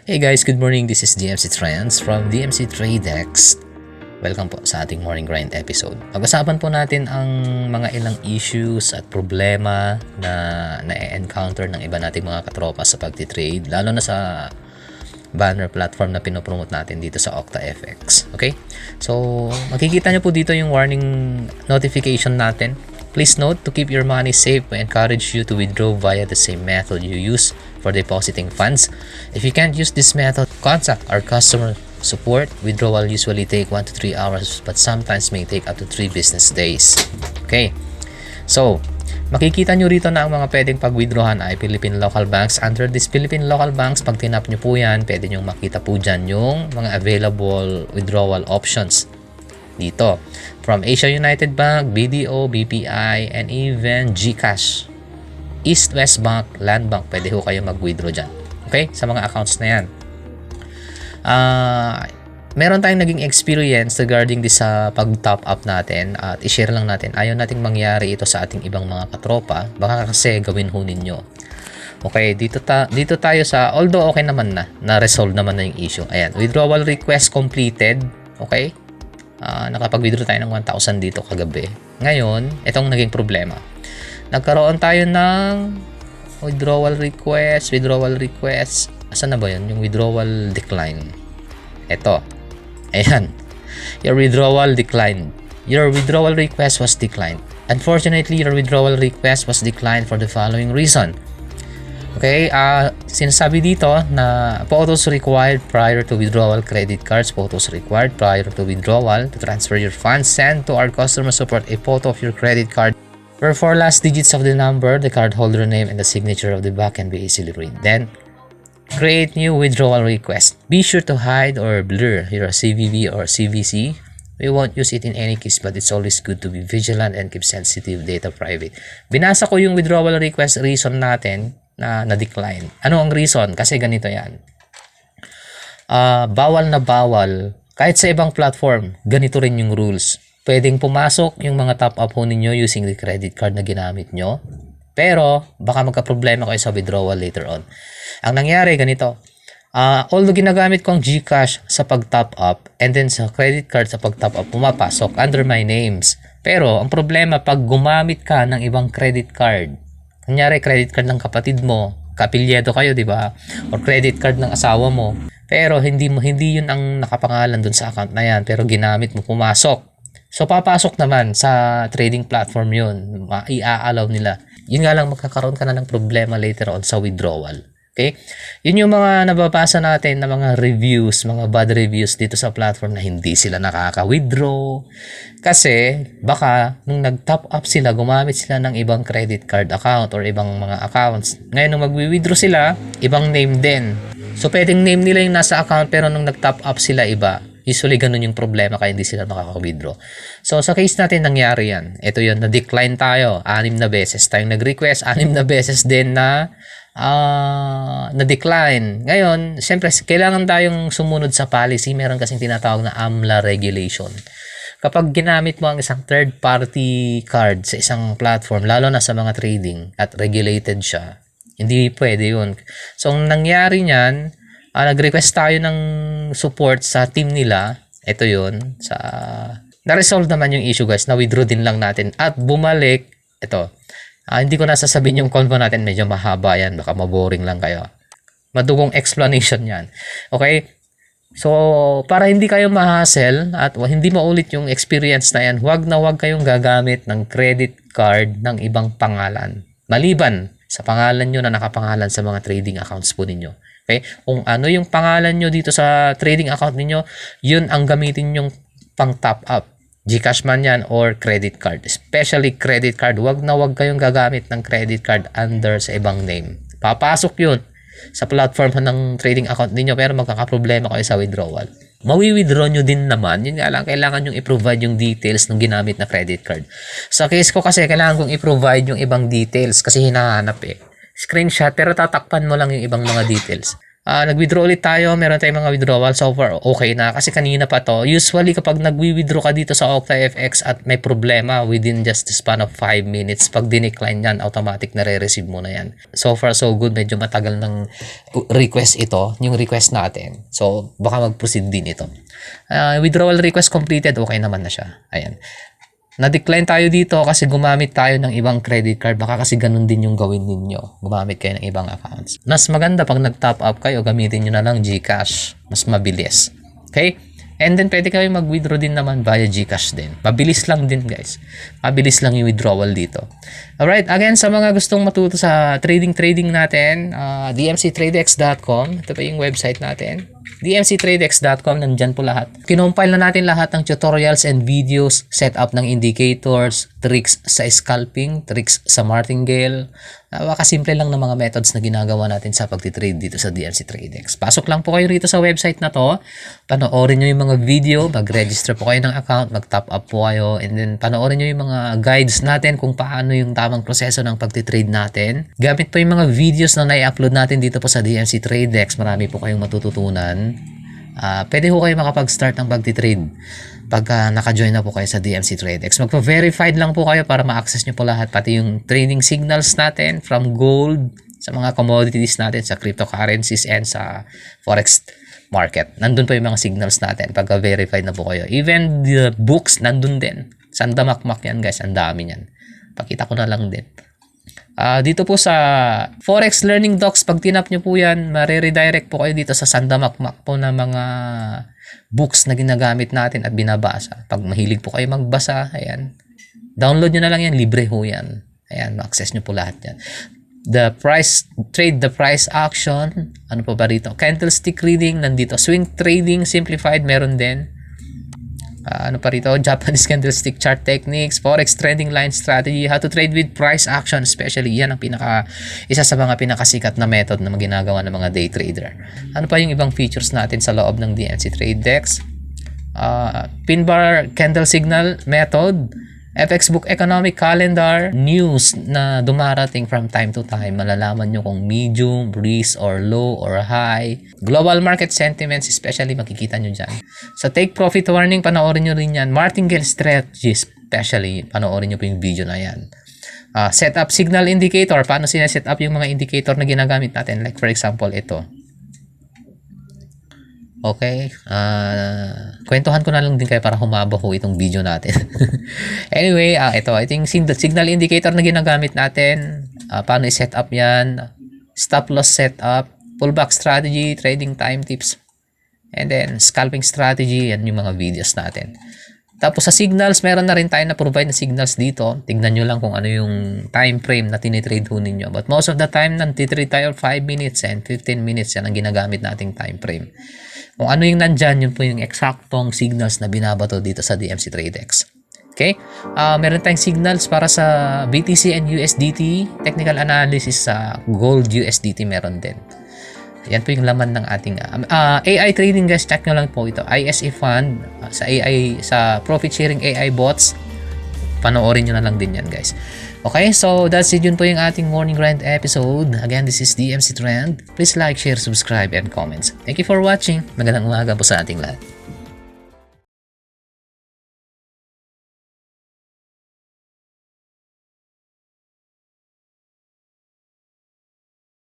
Hey guys, good morning. This is DMC Trends from DMC Tradex. Welcome po sa ating morning grind episode. Pag-usapan po natin ang mga ilang issues at problema na na-encounter ng iba nating mga katropa sa pagtitrade, lalo na sa banner platform na pinopromote natin dito sa OctaFX. Okay? So, makikita nyo po dito yung warning notification natin. Please note, to keep your money safe, we encourage you to withdraw via the same method you use for depositing funds. If you can't use this method, contact our customer support. Withdrawal usually take 1 to 3 hours but sometimes may take up to 3 business days. Okay. So, makikita nyo rito na ang mga pwedeng pag-withdrawhan ay Philippine local banks. Under this Philippine local banks, pag tinap nyo po yan, pwede nyo makita po dyan yung mga available withdrawal options dito. From Asia United Bank, BDO, BPI, and even GCash. East West Bank, Land Bank, pwede ho kayo mag-withdraw dyan. Okay? Sa mga accounts na yan. Meron tayong naging experience regarding this sa pag-top up natin at i-share lang natin. Ayaw nating mangyari ito sa ating ibang mga katropa. Baka kasi gawin ho ninyo. Okay, dito tayo sa, although okay naman na-resolve naman na yung issue. Ayan, withdrawal request completed. Okay? Nakapag-withdraw tayo ng 1,000 dito kagabi. Ngayon, itong naging problema. Nagkaroon tayo ng withdrawal request. Asan na ba yun? Yung withdrawal decline. Ito. Ayan. Your withdrawal declined. Your withdrawal request was declined. Unfortunately, your withdrawal request was declined for the following reason. Okay, sinasabi dito na photos required prior to withdrawal, credit cards, photos required prior to withdrawal. To transfer your funds, send to our customer support a photo of your credit card where 4 last digits of the number, the cardholder name, and the signature of the back can be easily read. Then, create new withdrawal request. Be sure to hide or blur your CVV or CVC. We won't use it in any case, but it's always good to be vigilant and keep sensitive data private. Binasa ko yung withdrawal request reason natin na na-decline. Ano ang reason? Kasi ganito yan. Bawal na bawal. Kahit sa ibang platform, ganito rin yung rules. Pwedeng pumasok yung mga top up ho ninyo using the credit card na ginamit nyo. Pero, baka magka-problema kayo sa withdrawal later on. Ang nangyari, ganito. Although ginagamit ko ang GCash sa pag-top up and then sa credit card sa pag-top up, pumapasok under my names. Pero, ang problema, pag gumamit ka ng ibang credit card, kunyari, credit card ng kapatid mo, kapilyado kayo, di ba? Or credit card ng asawa mo. Pero hindi yun ang nakapangalan dun sa account na yan. Pero ginamit mo, pumasok. So, papasok naman sa trading platform yun. I-allow nila. Yun nga lang, magkakaroon ka na ng problema later on sa withdrawal. Okay? Yun yung mga nababasa natin na mga reviews, mga bad reviews dito sa platform na hindi sila nakaka-withdraw. Kasi baka nung nag-top up sila, gumamit sila ng ibang credit card account or ibang mga accounts. Ngayon nung mag-withdraw sila, ibang name din. So pwedeng name nila yung nasa account pero nung nag-top up sila iba. Usually ganun yung problema kaya hindi sila makaka-withdraw. So sa case natin nangyari yan. Ito yun, na-decline tayo. 6 na beses tayong nag-request. 6 na beses din na na-decline. Ngayon, siyempre, kailangan tayong sumunod sa policy. Meron kasing tinatawag na AMLA regulation. Kapag ginamit mo ang isang third-party card sa isang platform, lalo na sa mga trading at regulated siya, hindi pwede yun. So, ang nangyari niyan, nag-request tayo ng support sa team nila. Ito yun. Na-resolve naman yung issue, guys. Na-withdraw din lang natin. At bumalik, ito. Hindi ko nasasabihin yung convo natin, medyo mahaba yan, baka maboring lang kayo. Madugong explanation yan. Okay? So, para hindi kayo ma-hassle at hindi maulit yung experience na yan, huwag kayong gagamit ng credit card ng ibang pangalan. Maliban sa pangalan nyo na nakapangalan sa mga trading accounts po ninyo. Okay? Kung ano yung pangalan nyo dito sa trading account ninyo, yun ang gamitin yung pang top up. GCash man yan or credit card. Especially credit card. Huwag kayong gagamit ng credit card under sa ibang name. Papasok yun sa platform ng trading account niyo pero magkakaproblema kayo sa withdrawal. Mawi-withdraw nyo din naman. Yun nga lang, kailangan yung i-provide yung details ng ginamit na credit card. Sa case ko kasi, kailangan kong i-provide yung ibang details kasi hinahanap eh. Screenshot pero tatakpan mo lang yung ibang mga details. Nag-withdraw ulit tayo. Meron tayong mga withdrawal. So far, okay na. Kasi kanina pa to. Usually, kapag nag-withdraw ka dito sa OctaFX at may problema within just the span of 5 minutes, pag dinecline yan, automatic na re-receive mo na yan. So far, so good. Medyo matagal ng request ito. Yung request natin. So, baka mag-proceed din ito. Withdrawal request completed. Okay naman na siya. Ayan. Na-decline tayo dito kasi gumamit tayo ng ibang credit card. Baka kasi ganun din yung gawin ninyo. Gumamit kayo ng ibang accounts. Mas maganda pag nag-top up kayo, gamitin nyo na lang GCash. Mas mabilis. Okay? And then, pwede kayo mag-withdraw din naman via GCash din. Mabilis lang din, guys. Mabilis lang yung withdrawal dito. Alright, again, sa mga gustong matuto sa trading natin, dmctradex.com. Ito pa yung website natin. dmctradex.com, nandyan po lahat. Kinompile na natin lahat ng tutorials and videos, setup ng indicators, tricks sa scalping, tricks sa martingale. Simple lang ng mga methods na ginagawa natin sa pagtitrade dito sa DMC Tradex. Pasok lang po kayo rito sa website na to, panoorin nyo yung mga video, mag-register po kayo ng account, mag-top up po kayo, and then panoorin nyo yung mga guides natin kung paano yung tamang proseso ng pagtitrade natin. Gamit po yung mga videos na nai-upload natin dito po sa DMC Tradex, marami po kayong matututunan. Pwede po kayo makapag-start ng pagtitrade pagka naka-join na po kayo sa DMC TradeX. Magpa-verified lang po kayo para ma-access nyo po lahat, pati yung trading signals natin from gold, sa mga commodities natin, sa cryptocurrencies, and sa forex market. Nandun po yung mga signals natin pagka verified na po kayo. Even the books, nandun din. Sandamakmak yan, guys. Ang dami yan. Pakita ko na lang din. Dito po sa Forex Learning Docs, pag tinap nyo po yan, mariredirect po kayo dito sa sandamakmak po na mga books na ginagamit natin at binabasa. Pag mahilig po kayo magbasa, ayan, download nyo na lang yan, libre ho yan. Ayan, ma-access nyo po lahat yan. The price, trade the price action, ano pa ba rito? Candlestick reading, nandito. Swing trading, simplified, meron din. Ano pa rito? Japanese candlestick chart techniques, forex trending line strategy, how to trade with price action, especially yan ang isa sa mga pinakasikat na method na ginagawa ng mga day trader. Ano pa yung ibang features natin sa loob ng DMC Tradex? Pin bar candle signal method, FX book economic calendar, news na dumarating from time to time, malalaman nyo kung medium, risk, or low, or high. Global market sentiments, especially makikita nyo dyan. Sa take profit warning, panoorin nyo rin yan. Martingale strategy, especially, panoorin nyo po yung video na yan. Setup signal indicator, paano sineset up yung mga indicator na ginagamit natin. Like for example, ito. Okay, kwentuhan ko na lang din kayo para humaba ho itong video natin. Anyway, ito yung signal indicator na ginagamit natin. Paano i-set up yan, stop loss setup, pullback strategy, trading time tips, and then scalping strategy, yan yung mga videos natin. Tapos sa signals, meron na rin tayo na provide na signals dito. Tignan nyo lang kung ano yung time frame na tinitrade ho ninyo. But most of the time, nantitrade tayo 5 minutes and 15 minutes. Yan ang ginagamit nating time frame. Kung ano yung nandyan, yun po yung eksaktong signals na binabato dito sa DMC TradeX. Okay? Meron tayong signals para sa BTC and USDT. Technical analysis sa Gold USDT meron din. Yan po yung laman ng ating AI trading, guys. Check nyo lang po ito. ISE fund sa AI, sa profit sharing AI bots. Panoorin nyo na lang din yan, guys. Okay, so that's it. Yun po yung ating morning grind episode. Again, this is DMC Trend. Please like, share, subscribe, and comments. Thank you for watching. Magandang umaga po sa ating lahat.